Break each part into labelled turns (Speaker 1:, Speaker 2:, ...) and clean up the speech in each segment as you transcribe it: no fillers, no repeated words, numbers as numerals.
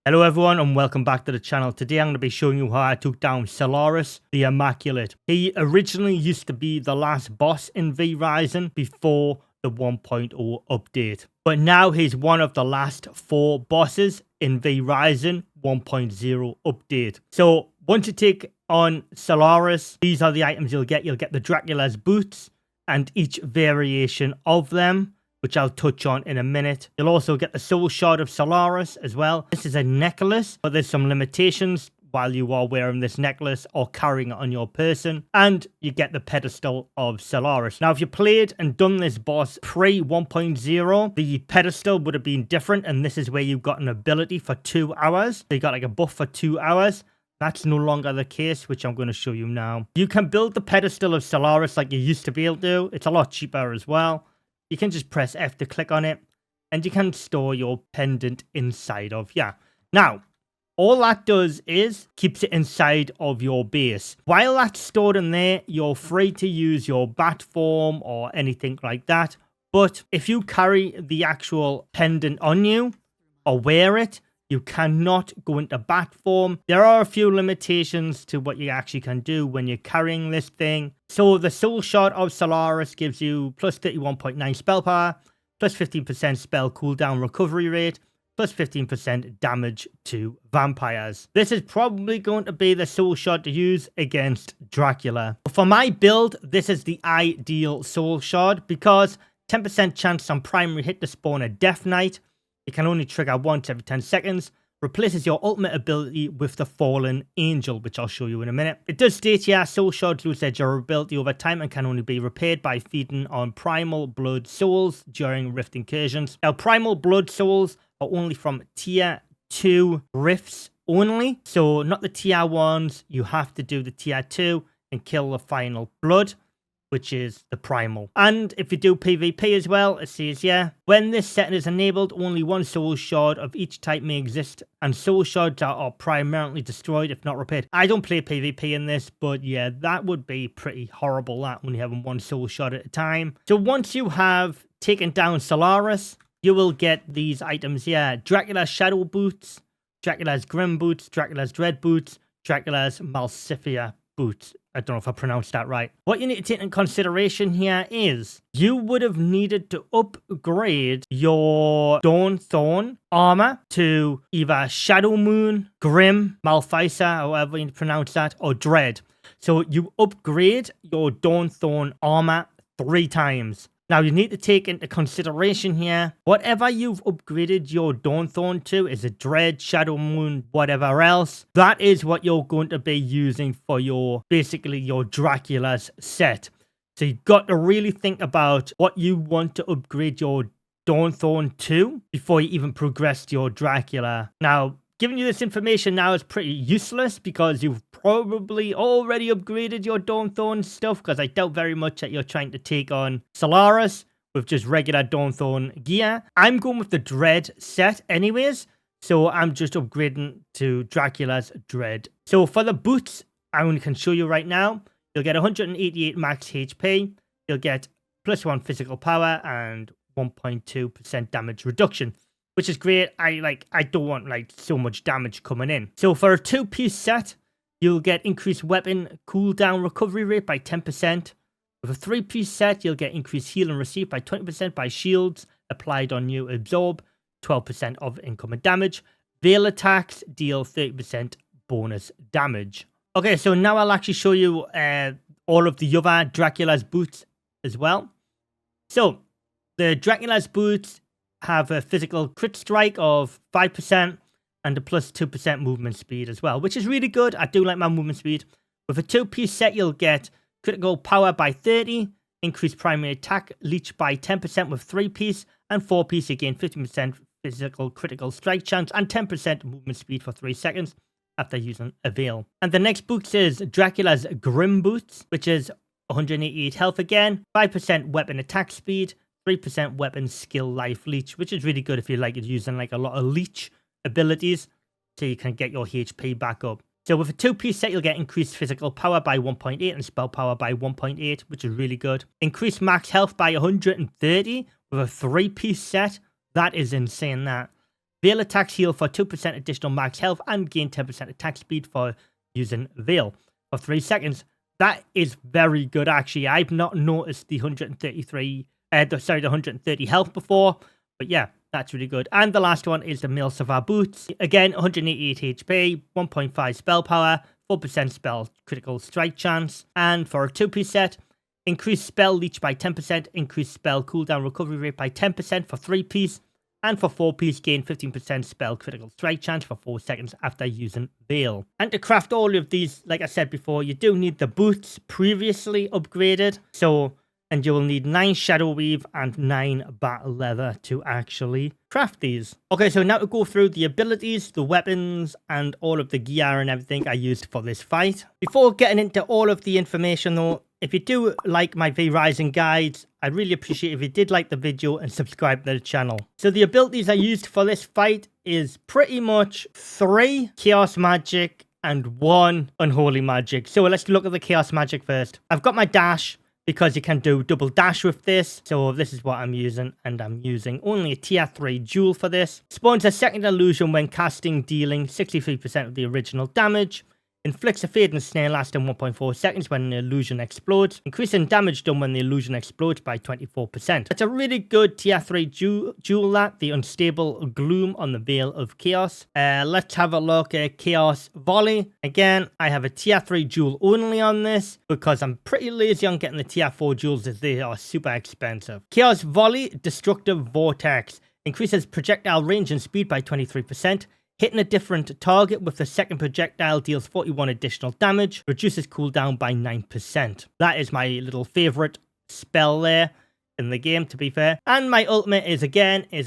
Speaker 1: Hello everyone and welcome back to the channel. Today I'm going to be showing you how I took down Solarus the Immaculate. He originally used to be the last boss in vrising before the 1.0 update. But now he's one of the last 4 bosses in vrising 1.0 update. So once you take on Solarus, these are the items you'll get. You'll get the Dracula's boots and each variation of them, which I'll touch on in a minute. You'll also get the Soul Shard of Solarus as well. This is a necklace, but there's some limitations while you are wearing this necklace or carrying it on your person. And you get the Pedestal of Solarus. Now, if you played and done this boss pre-1.0, the pedestal would have been different, and this is where you got an ability for 2 hours. So you got like a buff for 2 hours. That's no longer the case, which I'm going to show you now. You can build the Pedestal of Solarus like you used to be able to. It's a lot cheaper as well. You can just press F to click on it, and you can store your pendant inside of, Now, all that does is keeps it inside of your base. While that's stored in there, you're free to use your bat form or anything like that. But if you carry the actual pendant on you or wear it, you cannot go into bat form. There are a few limitations to what you actually can do when you're carrying this thing. So the Soul Shard of Solarus gives you plus 31.9 spell power, plus 15% spell cooldown recovery rate, plus 15% damage to vampires. This is probably going to be the Soul Shard to use against Dracula. For my build, this is the ideal Soul Shard because 10% chance on primary hit to spawn a Death Knight. It can only trigger once every 10 seconds. Replaces your ultimate ability with the Fallen Angel, which I'll show you in a minute. It does state here, Soul Shards lose their durability over time and can only be repaired by feeding on Primal Blood Souls during Rift incursions. Now, Primal Blood Souls are only from Tier 2 Rifts only. So, not the Tier 1s. You have to do the Tier 2 and kill the final blood, which is the primal. And if you do PvP as well, it says, when this setting is enabled, only one soul shard of each type may exist, and soul shards are primarily destroyed if not repaired. I don't play PvP in this, but yeah, that would be pretty horrible, that, when you're having one soul shard at a time. So once you have taken down Solarus, you will get these items here. Dracula's Shadow Boots, Dracula's Grim Boots, Dracula's Dread Boots, Dracula's Malsifia Boots. I don't know if I pronounced that right. What you need to take in consideration here is you would have needed to upgrade your Dawnthorn armor to either Shadow Moon, Grim, Malfisa, however you pronounce that, or Dread. So you upgrade your Dawnthorn armor 3 times. Now, you need to take into consideration here, whatever you've upgraded your Dawnthorn to, is a Dread, Shadow Moon, whatever else, that is what you're going to be using for your, basically, your Dracula's set. So you've got to really think about what you want to upgrade your Dawnthorn to before you even progress to your Dracula. Now, giving you this information now is pretty useless because you've probably already upgraded your Dawnthorn stuff, because I doubt very much that you're trying to take on Solarus with just regular Dawnthorn gear. I'm going with the Dread set anyways, so I'm just upgrading to Dracula's Dread. So for the boots, I only can show you right now, you'll get 188 max HP, you'll get +1 physical power and 1.2% damage reduction, which is great. I don't want so much damage coming in. So for a 2-piece set, you'll get increased weapon cooldown recovery rate by 10%. With a 3-piece set, you'll get increased heal and receive by 20% by shields applied on you. Absorb 12% of incoming damage. Veil attacks deal 30% bonus damage. Okay, so now I'll actually show you all of the other Dracula's boots as well. So the Dracula's boots have a physical crit strike of 5% and a +2% movement speed as well, which is really good. I do like my movement speed. With a 2-piece set, you'll get critical power by 30, increased primary attack leech by 10% with 3-piece, and 4-piece, again 15% physical critical strike chance and 10% movement speed for 3 seconds after using a veil. And the next boots is Dracula's Grim Boots, which is 188 health again, 5% weapon attack speed, 3% weapon skill life leech, which is really good if you like using a lot of leech abilities, so you can get your HP back up. So with a 2-piece set, you'll get increased physical power by 1.8 and spell power by 1.8, which is really good. Increased max health by 130 with a 3-piece set. That is insane, that. Veil attacks heal for 2% additional max health and gain 10% attack speed for using Veil for 3 seconds. That is very good, actually. I've not noticed the 130 health before, but yeah, that's really good. And the last one is the Mail Savant Boots. Again, 188 HP, 1.5 spell power, 4% spell critical strike chance. And for a 2-piece set, increase spell leech by 10%, increase spell cooldown recovery rate by 10% for 3-piece. And for 4-piece, gain 15% spell critical strike chance for 4 seconds after using Veil. And to craft all of these, like I said before, you do need the boots previously upgraded. And you will need 9 Shadow Weave and 9 Battle Leather to actually craft these. Okay, so now to go through the abilities, the weapons, and all of the gear and everything I used for this fight. Before getting into all of the information though, if you do like my vrising guides, I'd really appreciate if you did like the video and subscribe to the channel. So the abilities I used for this fight is pretty much 3 Chaos Magic and 1 Unholy Magic. So let's look at the Chaos Magic first. I've got my dash, because you can do double dash with this. So this is what I'm using, and I'm using only a tier 3 jewel for this. Spawns a second illusion when casting, dealing 63% of the original damage. Inflicts a fade and snare lasting 1.4 seconds when the illusion explodes. Increasing damage done when the illusion explodes by 24%. It's a really good tier 3 jewel, that, the Unstable Gloom on the Veil of Chaos. Let's have a look at Chaos Volley. Again, I have a tier 3 jewel only on this because I'm pretty lazy on getting the tier 4 jewels as they are super expensive. Chaos Volley, Destructive Vortex. Increases projectile range and speed by 23%. Hitting a different target with the second projectile deals 41 additional damage, reduces cooldown by 9%. That is my little favorite spell there in the game, to be fair. And my ultimate is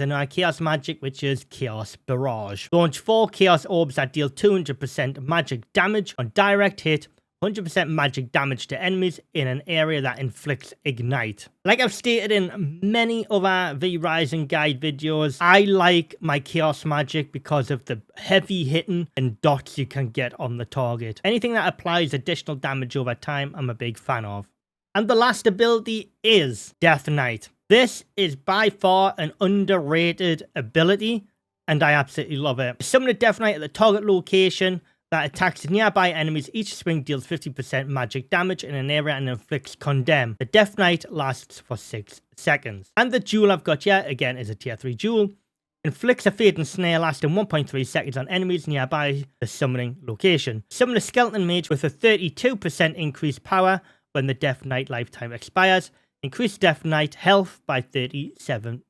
Speaker 1: another Chaos Magic, which is Chaos Barrage. Launch 4 Chaos Orbs that deal 200% magic damage on direct hit, 100% magic damage to enemies in an area that inflicts ignite. Like I've stated in many other vrising guide videos, I like my Chaos Magic because of the heavy hitting and dots you can get on the target. Anything that applies additional damage over time, I'm a big fan of. And the last ability is Death Knight. This is by far an underrated ability, and I absolutely love it. Summon a Death Knight at the target location that attacks nearby enemies. Each swing deals 50% magic damage in an area and inflicts Condemn. The Death Knight lasts for 6 seconds. And the jewel I've got here, again, is a tier 3 jewel. Inflicts a fade and snare lasting 1.3 seconds on enemies nearby the summoning location. Summon a Skeleton Mage with a 32% increased power when the Death Knight lifetime expires. Increase Death Knight health by 37%.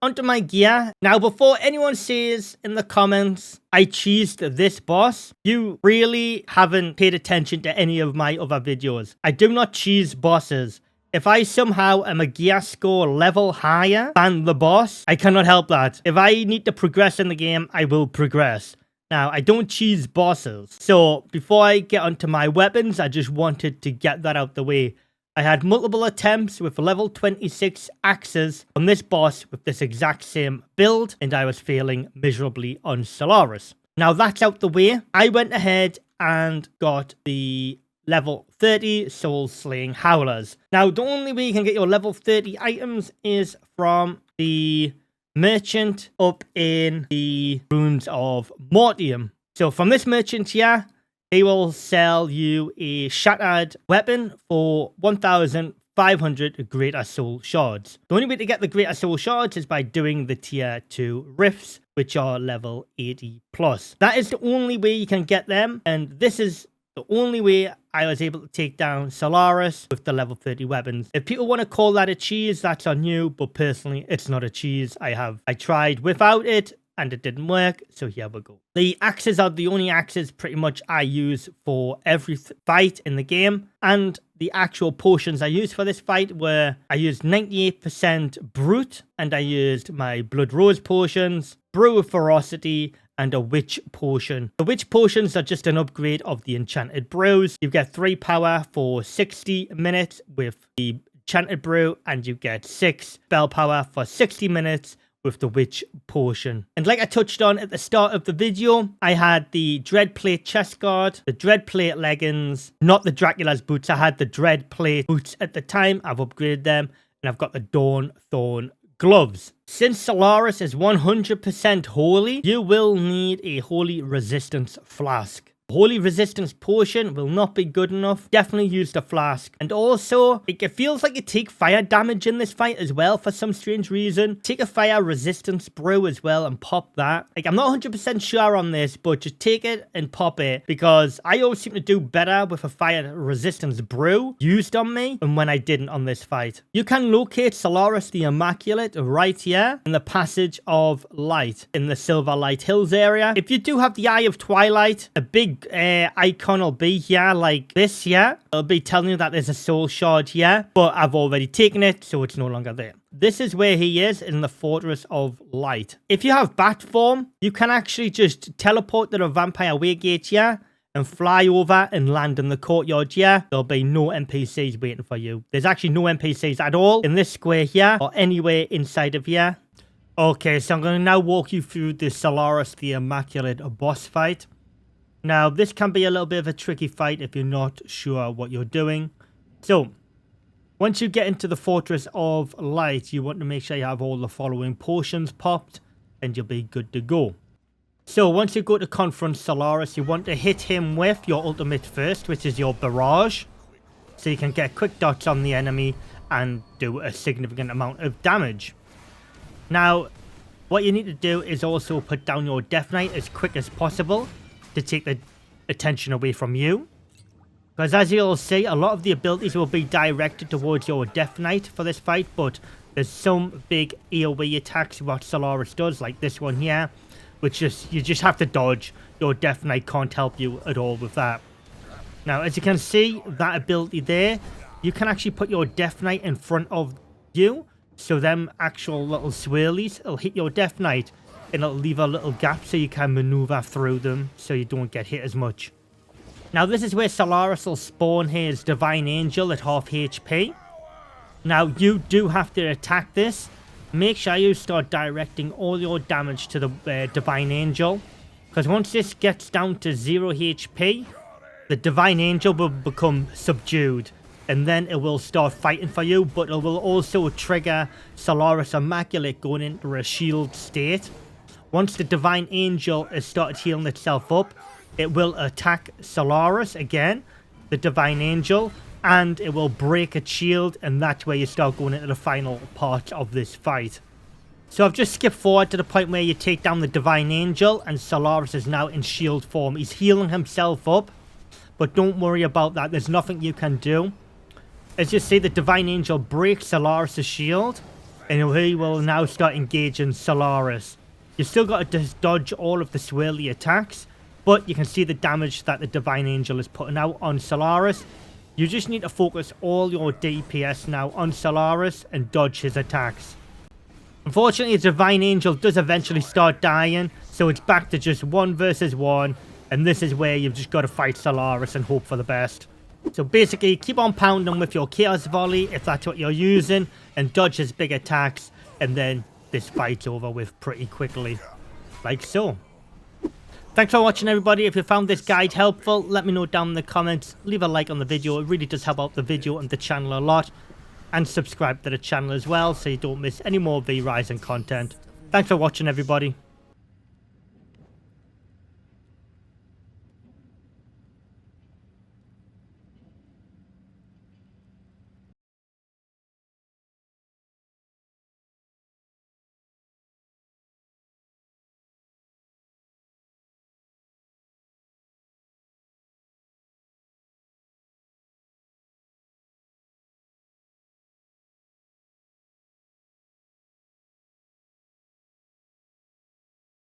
Speaker 1: Onto my gear. Now, before anyone says in the comments I cheesed this boss, you really haven't paid attention to any of my other videos. I do not cheese bosses. If I somehow am a gear score level higher than the boss, I cannot help that. If I need to progress in the game, I will progress. Now, I don't cheese bosses. So before I get onto my weapons, I just wanted to get that out the way. I had multiple attempts with level 26 axes on this boss with this exact same build, and I was failing miserably on Solarus. Now that's out the way, I went ahead and got the level 30 Soul Slaying Howlers. Now the only way you can get your level 30 items is from the merchant up in the Ruins of Mortium. So from this merchant here, they will sell you a shattered weapon for 1,500 Greater Soul Shards. The only way to get the Greater Soul Shards is by doing the tier 2 rifts, which are level 80 plus. That is the only way you can get them, and this is the only way I was able to take down Solarus with the level 30 weapons. If people want to call that a cheese, that's on you, but personally, it's not a cheese. I tried without it, and it didn't work, so here we go. The axes are the only axes pretty much I use for every fight in the game, and the actual potions I used for this fight were, I used 98% Brute, and I used my Blood Rose potions, Brew of Ferocity, and a Witch potion. The Witch potions are just an upgrade of the Enchanted Brews. You get 3 power for 60 minutes with the Enchanted Brew, and you get 6 spell power for 60 minutes with the Witch potion. And like I touched on at the start of the video, I had the Dreadplate chest guard, the Dreadplate leggings, not the Dracula's boots. I had the Dreadplate boots at the time. I've upgraded them, and I've got the Dawn Thorn gloves. Since Solarus is 100% holy, you will need a holy resistance flask. Holy resistance potion will not be good enough. Definitely use the flask. And also, it feels like you take fire damage in this fight as well for some strange reason. Take a fire resistance brew as well and pop that. Like, I'm not 100% sure on this, but just take it and pop it, because I always seem to do better with a fire resistance brew used on me than when I didn't on this fight. You can locate Solarus the Immaculate right here in the Passage of Light in the Silver Light Hills area. If you do have the Eye of Twilight, a big icon will be here like this here. It'll be telling you that there's a soul shard here, but I've already taken it, so it's no longer there. This is where he is in the Fortress of Light. If you have bat form, you can actually just teleport to the Vampire Waygate here and fly over and land in the courtyard here. There'll be no NPCs waiting for you. There's actually no NPCs at all in this square here or anywhere inside of here. Okay, so I'm going to now walk you through the Solarus the Immaculate boss fight. Now, this can be a little bit of a tricky fight if you're not sure what you're doing. So, once you get into the Fortress of Light, you want to make sure you have all the following potions popped, and you'll be good to go. So, once you go to confront Solarus, you want to hit him with your ultimate first, which is your barrage. So you can get quick dots on the enemy and do a significant amount of damage. Now, what you need to do is also put down your Death Knight as quick as possible to take the attention away from you. Because as you'll see, a lot of the abilities will be directed towards your Death Knight for this fight, but there's some big AoE attacks what Solarus does, like this one here, which you just have to dodge. Your Death Knight can't help you at all with that. Now, as you can see, that ability there, you can actually put your Death Knight in front of you, so them actual little swirlies will hit your Death Knight, and it'll leave a little gap so you can maneuver through them so you don't get hit as much. Now, this is where Solarus will spawn his Divine Angel at half HP. Now, you do have to attack this. Make sure you start directing all your damage to the Divine Angel, because once this gets down to 0 HP, the Divine Angel will become subdued, and then it will start fighting for you, but it will also trigger Solarus Immaculate going into a shield state. Once the Divine Angel has started healing itself up, it will attack Solarus again, the Divine Angel, and it will break its shield, and that's where you start going into the final part of this fight. So I've just skipped forward to the point where you take down the Divine Angel, and Solarus is now in shield form. He's healing himself up, but don't worry about that. There's nothing you can do. As you see, the Divine Angel breaks Solarus' shield, and he will now start engaging Solarus. You still got to dodge all of the swirly attacks, but you can see the damage that the Divine Angel is putting out on Solarus. You just need to focus all your DPS now on Solarus and dodge his attacks. Unfortunately, the Divine Angel does eventually start dying, so it's back to just 1 versus 1, and this is where you've just got to fight Solarus and hope for the best. So basically, keep on pounding with your Chaos Volley if that's what you're using, and dodge his big attacks, and then this fight's over with pretty quickly, like so. Thanks for watching, everybody. If you found this guide helpful, let me know down in the comments. Leave a like on the video. It really does help out the video and the channel a lot. And subscribe to the channel as well so you don't miss any more vrising content. Thanks for watching, everybody.